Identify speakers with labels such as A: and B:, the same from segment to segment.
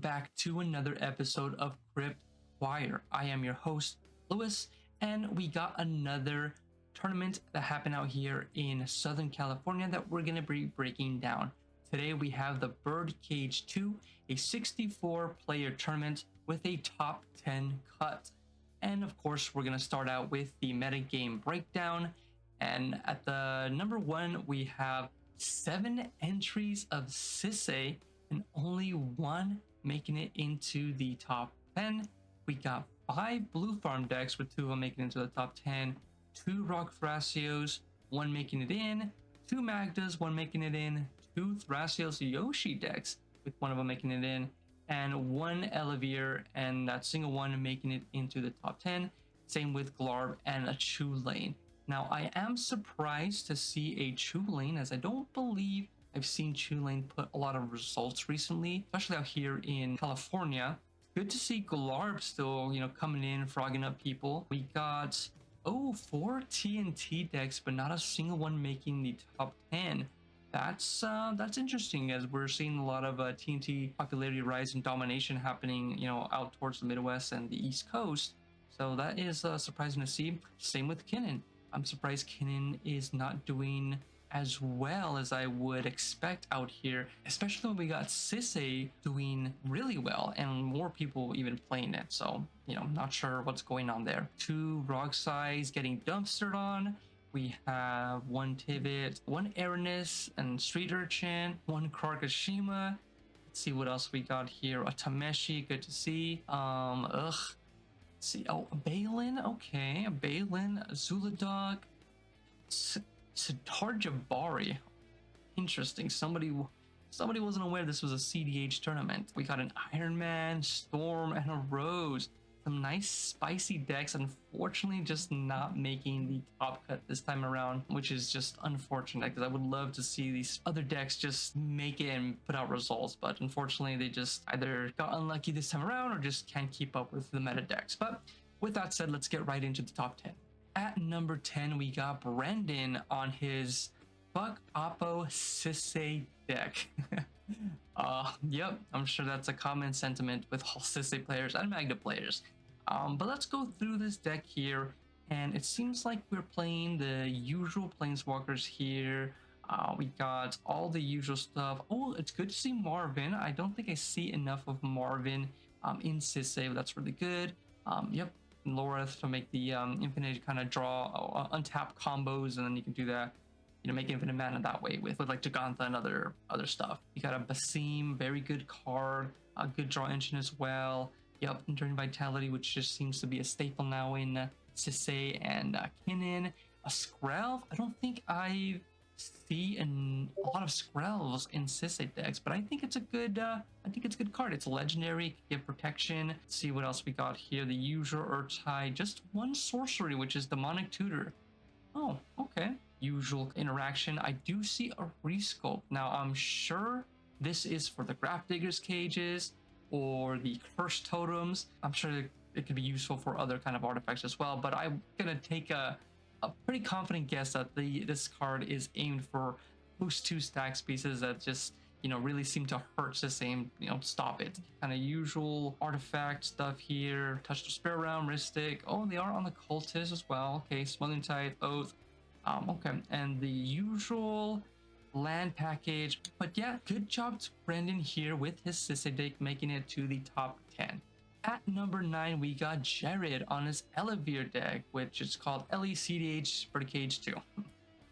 A: back to another episode of Crypt. I am your host, Lewis, and we got another tournament that happened out here in Southern California that we're going to be breaking down. Today we have the Birdcage 2, a 64-player tournament with a top 10 cut. And of course, we're going to start out with the metagame breakdown. And at the number 1, we have 7 entries of cEDH and only 1 making it into the top 10. We got 5 blue farm decks with 2 of them making it into the top 10, 2 rock Thrasios, 1 making it in, 2 Magdas, 1 making it in, 2 Thrasios Yoshi decks with 1 of them making it in, and 1 Elevir, and that single 1 making it into the top 10. Same with Glarb and a Chu Lane. Now, I am surprised to see a Chu Lane, as I don't believe I've seen Chu Lane put a lot of results recently, especially out here in California. Good to see Glarb still, coming in, frogging up people. We got, 4 TNT decks, but not a single one making the top 10. That's interesting, as we're seeing a lot of TNT popularity rise and domination happening, out towards the Midwest and the East Coast. So that is surprising to see. Same with Kinnan. I'm surprised Kinnan is not doing as well as I would expect out here, especially when we got cEDH doing really well and more people even playing it. So, not sure what's going on there. 2 rock size getting dumpstered on. We have 1 Tivit, 1 Aranis and Street Urchin, 1 Karkashima. Let's see what else we got here. A Tameshi, good to see. See, a Balin, okay, a Balin, a Zuladog, Siddhar Jabari. Interesting. Somebody wasn't aware this was a cEDH tournament. We got an Iron Man, Storm, and a Rose. Some nice spicy decks, unfortunately just not making the top cut this time around, which is just unfortunate, because I would love to see these other decks just make it and put out results, but unfortunately they just either got unlucky this time around or just can't keep up with the meta decks. But with that said, let's get right into the top 10. At number 10, we got Brendan on his Fuck Oppo cEDH deck. Yep, I'm sure that's a common sentiment with all cEDH players and Magda players. But let's go through this deck here, and it seems like we're playing the usual Planeswalkers here. We got all the usual stuff. Oh, it's good to see Marvin. I don't think I see enough of Marvin in cEDH. That's really good. Yep, Loreth to make the infinite kind of draw, untap combos, and then you can do that. Make infinite mana that way with like Jagantha and other stuff. You got a Basim, very good card, a good draw engine as well. Yep, Enduring Vitality, which just seems to be a staple now in cEDH and Kinnan. A Skrelv, I don't think I see a lot of Skrelvs in cEDH decks, but I think it's a good card. It's legendary, can give protection. Let's see what else we got here. The usual Urtai, just 1 sorcery, which is Demonic Tutor. Oh, okay. Usual interaction. I do see a resculpt. Now, I'm sure this is for the Grafdigger's cages or the Curse Totems. I'm sure it could be useful for other kind of artifacts as well, but I'm gonna take a pretty confident guess that this card is aimed for those 2 stacks pieces that just really seem to hurt the same, stop it. Kind of usual artifact stuff here. Touch the Spirit Realm, Ristic. Oh, they are on the Cultist as well. Okay, Smuggling Tide, Oath. Okay, and the usual land package. But yeah, good job to Brendan here with his cEDH deck, making it to the top 10. At number 9, we got Jared on his Elevir deck, which is called cEDH Birdcage 2.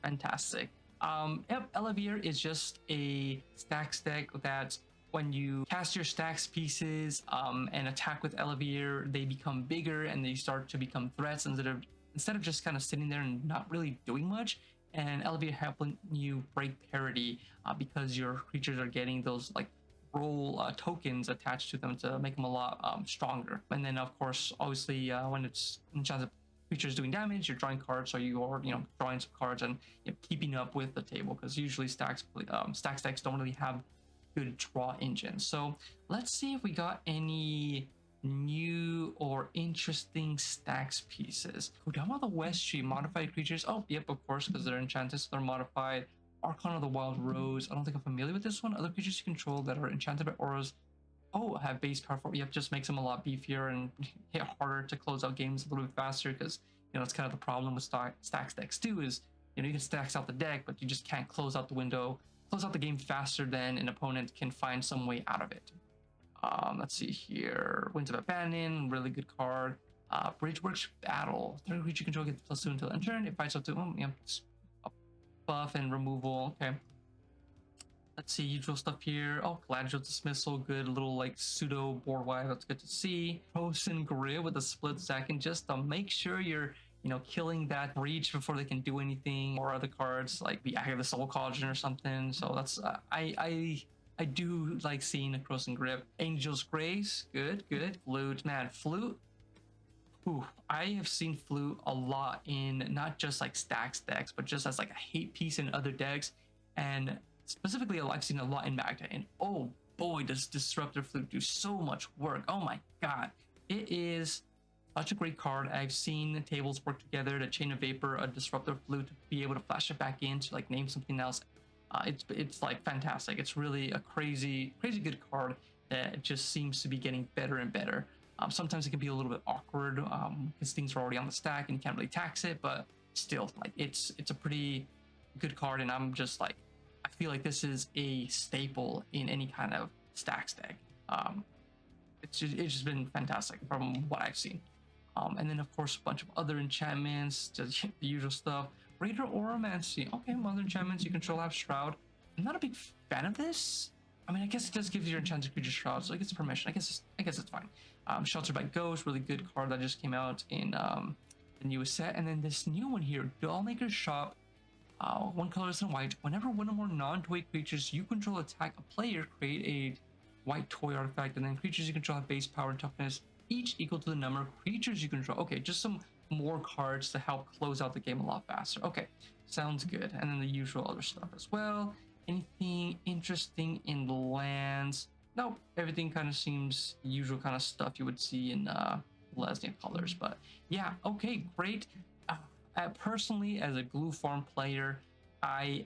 A: Fantastic. Yep, Elevir is just a stacks deck that when you cast your stacks pieces and attack with Elevir, they become bigger and they start to become threats instead of just kind of sitting there and not really doing much. And Elevir helping you break parity because your creatures are getting those like roll tokens attached to them to make them a lot stronger. And then of course, obviously when it's enchanted creatures doing damage, you're drawing cards, so you are drawing some cards and keeping up with the table, because usually stacks decks don't really have good draw engines. So let's see if we got any new or interesting stacks pieces. Kodama the West Tree, modified creatures. Oh, yep, of course, because they're enchanted, so they're modified. Archon of the Wild Rose. I don't think I'm familiar with this one. Other creatures you control that are enchanted by auras Oh, have base power 4. Yep, just makes them a lot beefier and hit harder to close out games a little bit faster, because that's kind of the problem with stacks decks too, is you can stacks out the deck, but you just can't close out the game faster than an opponent can find some way out of it. Let's see here. Winds of Abandon, really good card. Bridgeworks Battle. Target creature you control gets +2 until end turn. It fights up to buff and removal. Okay. Let's see, usual stuff here. Oh, Collateral Dismissal, good little like pseudo board wipe. That's good to see. Potion Grid with a split second, just to make sure you're killing that breach before they can do anything, or other cards like the Eye of the Soul Cauldron or something. So that's I do like seeing a Cross and Grip. Angel's Grace, good. Flute, man, Flute. Ooh, I have seen Flute a lot in not just like stacks decks, but just as like a hate piece in other decks. And specifically, I've seen a lot in Magda. And oh boy, does Disruptor Flute do so much work. Oh my god. It is such a great card. I've seen tables work together to chain a Vapor, a Disruptor Flute, to be able to flash it back in to like name something else. It's like fantastic. It's really a crazy good card that just seems to be getting better and better. Sometimes it can be a little bit awkward because things are already on the stack and you can't really tax it, but still, like it's a pretty good card, and I'm just like, I feel like this is a staple in any kind of stacks deck. It's just been fantastic from what I've seen. And then of course a bunch of other enchantments, just the usual stuff. Raider Oromancy. Okay, other enchantments you control have Shroud. I'm not a big fan of this. I mean, I guess it does give your enchanted creature Shroud, so it gets a permission. I guess it's fine. Sheltered by Ghost, really good card that just came out in the newest set. And then this new one here, Dollmaker's Shop. One colorless and white. Whenever one or more non-toy creatures you control attack a player, create a white toy artifact, and then creatures you control have base power and toughness, each equal to the number of creatures you control. Okay, just some more cards to help close out the game a lot faster. Okay, sounds good. And then the usual other stuff as well. Anything interesting in the lands? Nope, everything kind of seems usual kind of stuff you would see in Lesnia colors. But yeah, okay, great. Personally, as a glue farm player, I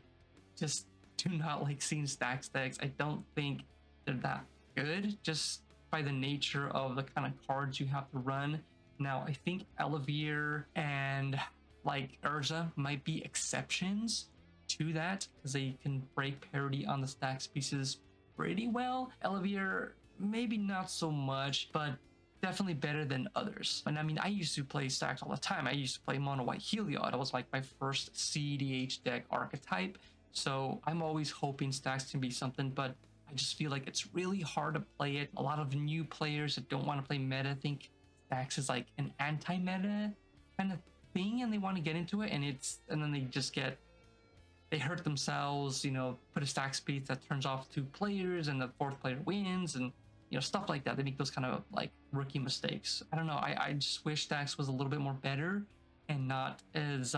A: just do not like seeing stacks decks. I don't think they're that good, just by the nature of the kind of cards you have to run. Now, I think Elevere and like Urza might be exceptions to that, because they can break parity on the stacks pieces pretty well. Elevere, maybe not so much, but definitely better than others. And I mean, I used to play stacks all the time. I used to play mono white Heliod. That was like my first cEDH deck archetype. So I'm always hoping stacks can be something, but I just feel like it's really hard to play it. A lot of new players that don't want to play meta think stacks is like an anti-meta kind of thing, and they want to get into it, and then they hurt themselves, put a stacks piece that turns off 2 players and the 4th player wins, and stuff like that. They make those kind of like rookie mistakes. I don't know. I just wish stacks was a little bit more better and not as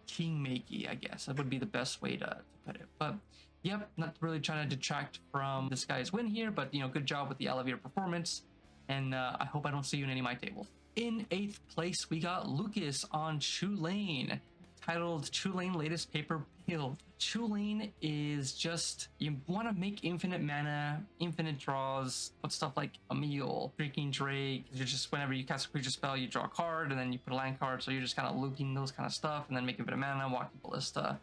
A: king-makey, I guess. That would be the best way to put it. But yep, not really trying to detract from this guy's win here, but good job with the Elevator performance. And I hope I don't see you in any of my tables. In 8th place, we got Lucas on Chulane, titled Chulane Latest Paper Build. Chulane is just, you want to make infinite mana, infinite draws, put stuff like Emil, Drinking Drake. You're just, whenever you cast a creature spell, you draw a card, and then you put a land card, so you're just kind of looping those kind of stuff, and then make infinite mana, Walking Ballista.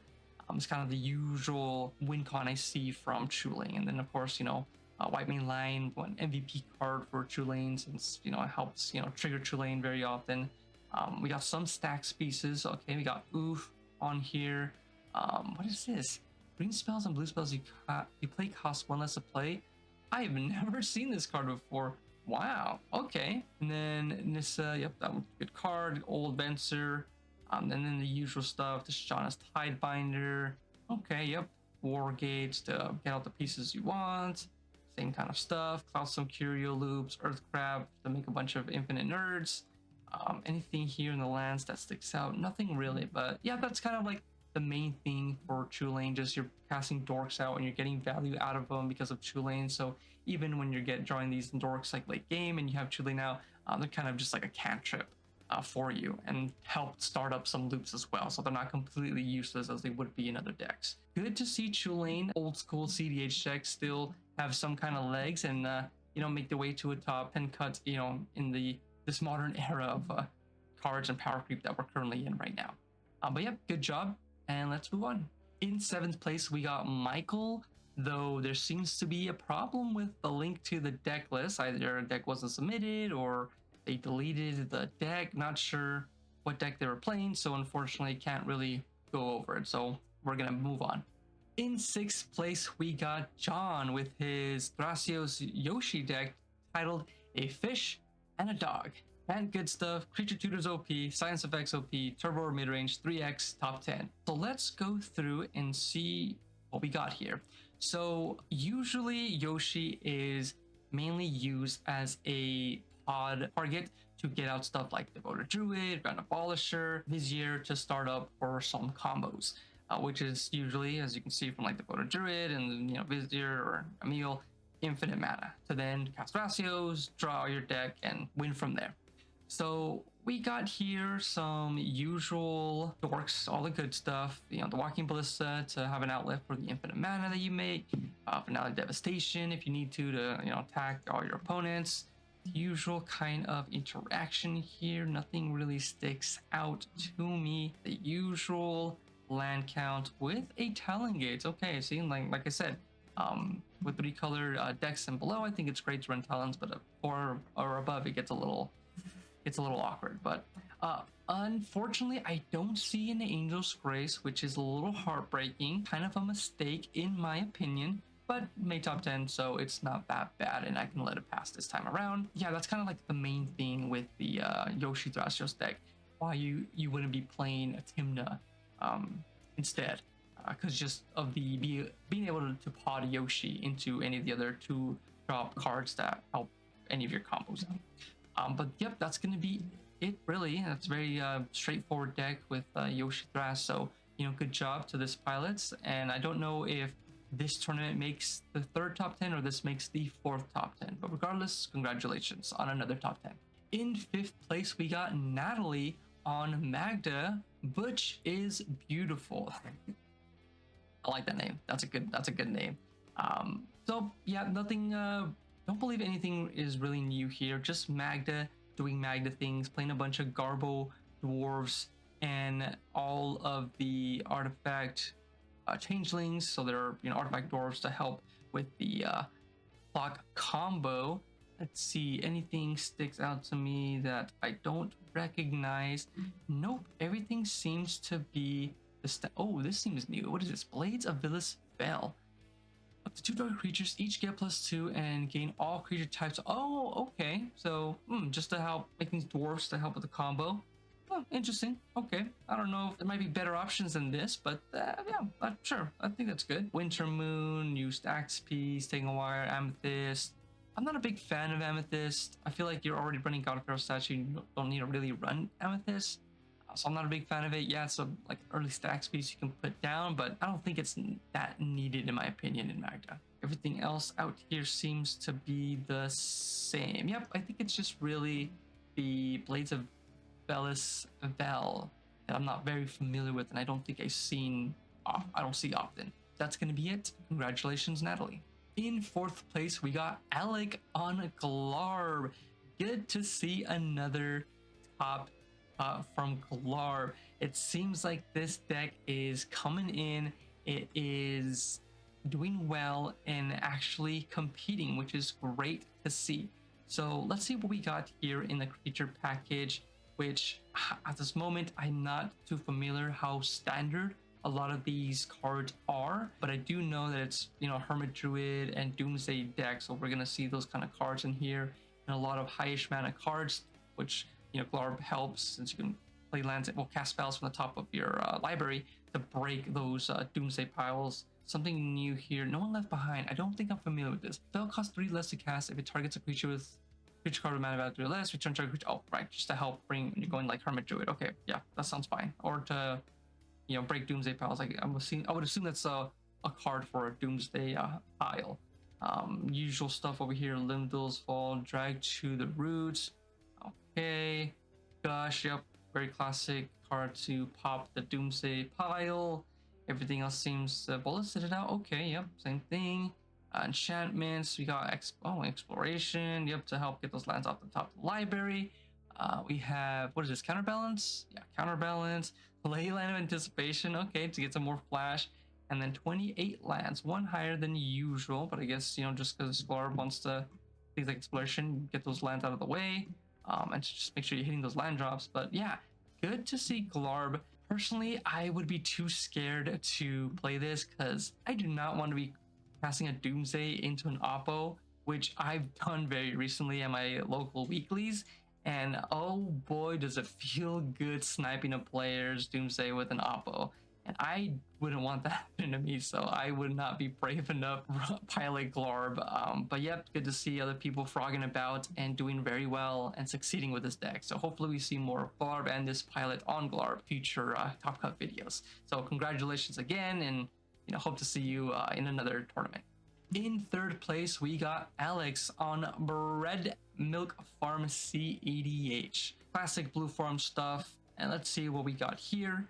A: It's kind of the usual win con I see from Chulane. And then of course, White Main Line, one MVP card for Chulane, since it helps trigger Chulane very often. We got some stacks pieces. Okay, we got Oof on here. What is this? Green spells and blue spells you play cost 1 less to play. I've never seen this card before. Wow. Okay. And then Nissa. Yep, that was a good card. Old Venser. And then the usual stuff. The Shauna's Tidebinder. Okay. Yep. War Gates to get out the pieces you want. Same kind of stuff. Cloudstone Curio Loops. Earth Crab to make a bunch of infinite nerds. Anything here in the lands that sticks out? Nothing really, but yeah, that's kind of like the main thing for Chulane. Just you're casting dorks out and you're getting value out of them because of Chulane. So even when you're drawing these dorks like late game and you have Chulane out, they're kind of just like a cantrip for you and help start up some loops as well. So they're not completely useless as they would be in other decks. Good to see Chulane, old school cEDH decks, still have some kind of legs, and make their way to a top 10 cut, in this modern era of cards and power creep that we're currently in right now. But yeah, good job, and let's move on. In 7th place, we got Michael, though there seems to be a problem with the link to the deck list. Either a deck wasn't submitted or they deleted the deck. Not sure what deck they were playing, so unfortunately can't really go over it. So we're gonna move on. In 6th place, we got John with his Thrasios Yoshi deck titled A Fish and a Dog. And good stuff, creature tutors OP, science effects OP, turbo or midrange, 3x, top 10. So let's go through and see what we got here. So usually Yoshi is mainly used as a pod target to get out stuff like Devoted Druid, Grand Abolisher, Vizier to start up for some combos. Which is usually, as you can see from like Devoted Druid and Vizier or Emil, infinite mana to then cast Thrasios, draw your deck, and win from there. So we got here some usual dorks, all the good stuff. The Walking Ballista to have an outlet for the infinite mana that you make. Finale Devastation if you need to attack all your opponents. The usual kind of interaction here. Nothing really sticks out to me. The usual land count with a Talon-Gate. Okay, see, like I said, with 3 color decks and below, I think it's great to run Talons, but 4 or above, it gets a little awkward. But unfortunately, I don't see an Angel's Grace, which is a little heartbreaking. Kind of a mistake in my opinion, but made top 10, so it's not that bad, and I can let it pass this time around. Yeah, that's kind of like the main thing with the Yoshi Thrasios deck. Why you wouldn't be playing a Timna instead, because just of the being able to pod Yoshi into any of the other 2-drop cards that help any of your combos out. But yep, that's gonna be it really. That's very straightforward deck with Yoshi Thras. So good job to this pilots, and I don't know if this tournament makes the 3rd top 10 or this makes the 4th top 10, but regardless, congratulations on another top 10. In 5th place, we got Natalie on Magda, Butch is Beautiful. I like that name. That's a good name. So yeah, nothing, don't believe anything is really new here. Just Magda doing Magda things, playing a bunch of Garbo dwarves and all of the artifact changelings. So there are artifact dwarves to help with the clock combo. Let's see, anything sticks out to me that I don't recognize? Nope, everything seems to be oh, this seems new. What is this? Blades of Villas Fell. Up to 2 dark creatures each get +2 and gain all creature types. Oh, okay. So just to help making dwarves to help with the combo. Oh, interesting. Okay, I don't know if there might be better options than this, but yeah, sure. I think that's good. Winter Moon, used Axe Piece, Taking a Wire, Amethyst. I'm not a big fan of Amethyst. I feel like you're already running God of Pharaoh statue. You don't need to really run Amethyst. So I'm not a big fan of it. Yeah, it's like early stacks piece you can put down, but I don't think it's that needed in my opinion in Magda. Everything else out here seems to be the same. Yep, I think it's just really the Blades of Bellis Vel that I'm not very familiar with, and I don't think I don't see often. That's gonna be it. Congratulations, Natalie. In 4th place, we got Alec on Glarb. Good to see another top from Glarb. It seems like this deck is coming in. It is doing well and actually competing, which is great to see. So let's see what we got here in the creature package, which at this moment I'm not too familiar how standard a lot of these cards are, but I do know that it's Hermit Druid and Doomsday deck, so we're gonna see those kind of cards in here, and a lot of highish mana cards, which Glarb helps since you can play lands, cast spells from the top of your library to break those Doomsday piles. Something new here. No One Left Behind. I don't think I'm familiar with this. Spell costs 3 less to cast if it targets a creature with creature card with mana value 3 less. Return target creature. Oh, right, just to help bring when you're going like Hermit Druid. Okay, yeah, that sounds fine. Or to break Doomsday piles. Like I would assume that's a card for a Doomsday pile. Usual stuff over here. Limdal's Fall. Drag to the Roots. Okay, gosh, yep, very classic card to pop the Doomsday pile. Everything else seems bullet set it out. Okay, yep, same thing. Enchantments, we got exploration, yep, to help get those lands off the top of the library. We have, what is this, counterbalance? Yeah, counterbalance. Leyland of Anticipation, okay, to get some more flash. And then 28 lands, one higher than usual, but I guess, you know, just because Explorer wants to, things like exploration, get those lands out of the way, and just make sure you're hitting those land drops. But yeah, good to see Glarb. Personally, I would be too scared to play this because I do not want to be passing a Doomsday into an Oppo, which I've done very recently at my local weeklies. And oh boy, does it feel good sniping a player's Doomsday with an Oppo. And I wouldn't want that happen to me, so I would not be brave enough to pilot Glarb. But yep, good to see other people frogging about and doing very well and succeeding with this deck. So hopefully we see more of Glarb and this pilot on Glarb future Top Cut videos. So congratulations again, and you know, hope to see you in another tournament. In third place, we got Alex on Bread Milk Farm cEDH. Classic blue farm stuff. And let's see what we got here.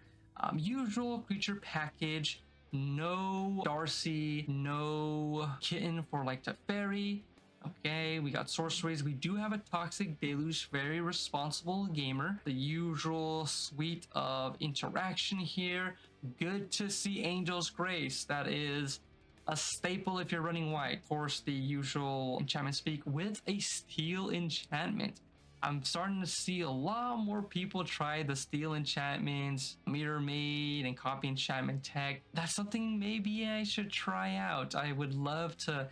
A: Usual creature package. No Darcy, no Kitten for like Teferi. Okay, we got sorceries. We do have a Toxic Deluge, very responsible gamer. The usual suite of interaction here. Good to see Angel's Grace. That is a staple if you're running white. Of course, the usual enchantment speak with a steel enchantment. I'm starting to see a lot more people try the steel enchantments, mirror maid, and copy enchantment tech. That's something maybe I should try out. I would love to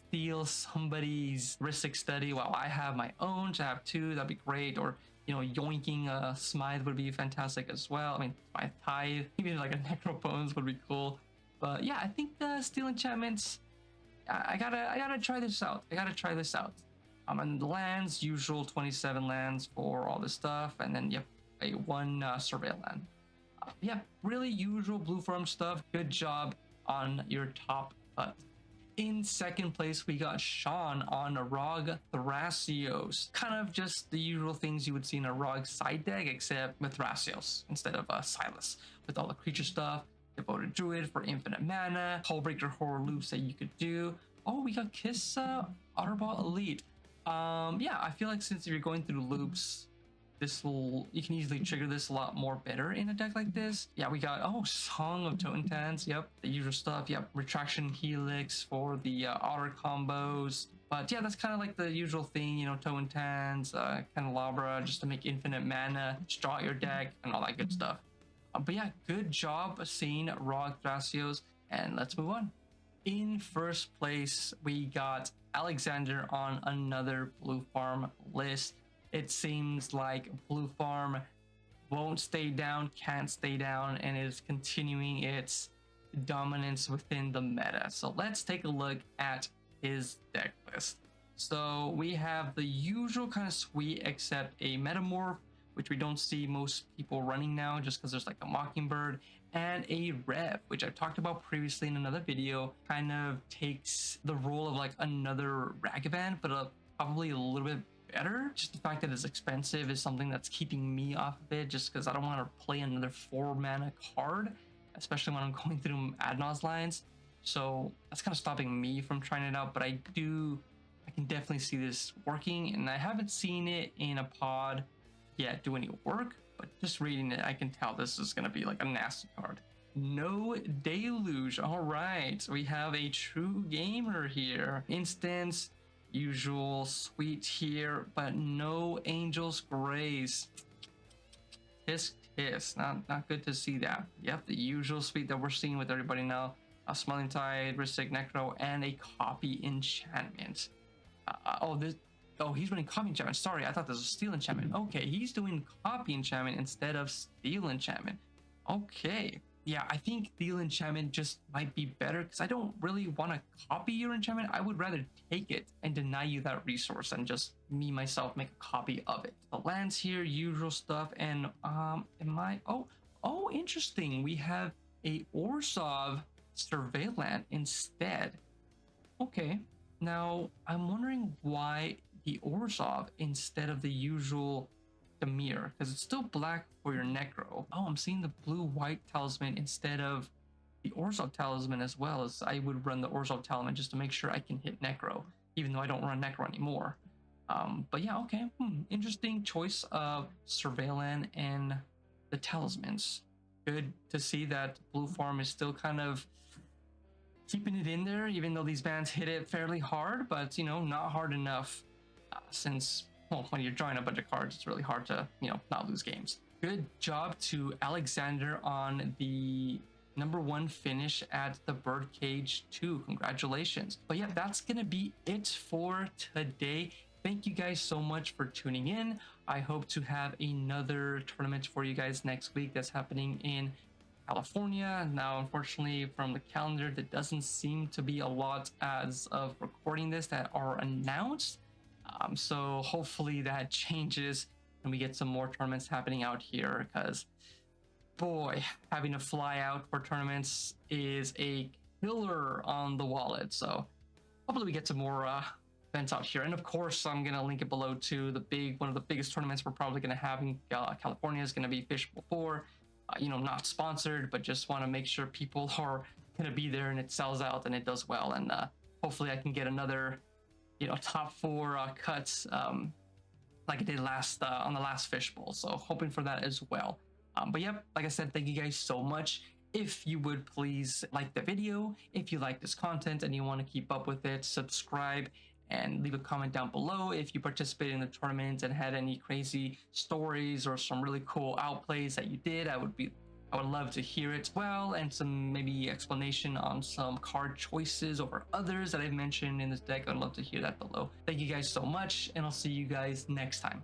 A: steal somebody's Ristic Study while I have my own. To have two, that'd be great. Or, you know, yoinking a Smythe would be fantastic as well. I mean, my Tithe, even like a Necropones would be cool. But yeah, I think the steel enchantments, I gotta try this out. And the lands, usual 27 lands for all this stuff, and then yep, a one surveil land. Yeah, really usual blue farm stuff. Good job on your top cut. In second place, we got Sean on Rog Thrasios. Kind of just the usual things you would see in a Rog side deck, except with Thrasios instead of Silas, with all the creature stuff. Devoted Druid for infinite mana, Hullbreaker Horror loops that you could do. Oh, we got Kiss Otterball Elite. Yeah, I feel like since you're going through loops, you can easily trigger this a lot more better in a deck like this. Yeah, we got, oh, Song of Totentans, yep, the usual stuff, yep, Retraction Helix for the Otter combos. But yeah, that's kind of like the usual thing, you know, Totentans, Candelabra, just to make infinite mana, draw out your deck, and all that good stuff. But yeah, good job seeing Rog Thrasios, and let's move on. In first place, we got Alexander on another blue farm list. It seems like blue farm won't stay down, can't stay down, and is continuing its dominance within the meta. So let's take a look at his deck list. So we have the usual kind of suite, except a Metamorph, which we don't see most people running now just because there's like a Mockingbird, and a Rev, which I've talked about previously in another video. Kind of takes the role of like another Ragavan, but probably a little bit better. Just the fact that it's expensive is something that's keeping me off of it, just because I don't want to play another 4 mana card, especially when I'm going through Adnos lines. So that's kind of stopping me from trying it out, but I can definitely see this working, and I haven't seen it in a pod yet do any work, but just reading it, I can tell this is going to be like a nasty card. No Deluge. All right, we have a true gamer here. Instance, usual suite here, but no Angel's Grace. Tisk tisk. Not good to see that. Yep, the usual suite that we're seeing with everybody now. A Smelling Tide, Ristic Necro, and a Copy Enchantment. Oh, he's running Copy Enchantment. Sorry, I thought this was Steel Enchantment. Okay, he's doing Copy Enchantment instead of Steel Enchantment. Okay. Yeah, I think Steel Enchantment just might be better because I don't really want to copy your enchantment. I would rather take it and deny you that resource and just me myself make a copy of it. The lands here, usual stuff, and oh, interesting. We have a Orzhov Surveillant instead. Okay. Now, I'm wondering why the Orzhov instead of the usual Dimir, because it's still black for your Necro. Oh, I'm seeing the blue-white talisman instead of the Orzhov Talisman as well, as I would run the Orzhov Talisman just to make sure I can hit Necro, even though I don't run Necro anymore. But yeah, okay. Interesting choice of Surveillant and the Talismans. Good to see that Blue Farm is still kind of keeping it in there, even though these bans hit it fairly hard, but not hard enough since, well, when you're drawing a bunch of cards, it's really hard to, not lose games. Good job to Alexander on the #1 finish at the Birdcage 2. Congratulations. But yeah, that's gonna be it for today. Thank you guys so much for tuning in. I hope to have another tournament for you guys next week that's happening in California. Now, unfortunately, from the calendar, there doesn't seem to be a lot as of recording this that are announced. So hopefully that changes and we get some more tournaments happening out here, because boy, having to fly out for tournaments is a killer on the wallet. So hopefully we get some more events out here. And of course, I'm going to link it below to one of the biggest tournaments we're probably going to have in California is going to be Fishbowl 4. Not sponsored, but just want to make sure people are going to be there and it sells out and it does well. And hopefully I can get another, top 4 cuts like I did on the last Fishbowl. So hoping for that as well. But yep, like I said, thank you guys so much. If you would please like the video, if you like this content and you want to keep up with it, subscribe and leave a comment down below if you participated in the tournament and had any crazy stories or some really cool outplays that you did. I would love to hear it. Well, and some maybe explanation on some card choices over others that I've mentioned in this deck. I'd love to hear that below. Thank you guys so much, and I'll see you guys next time.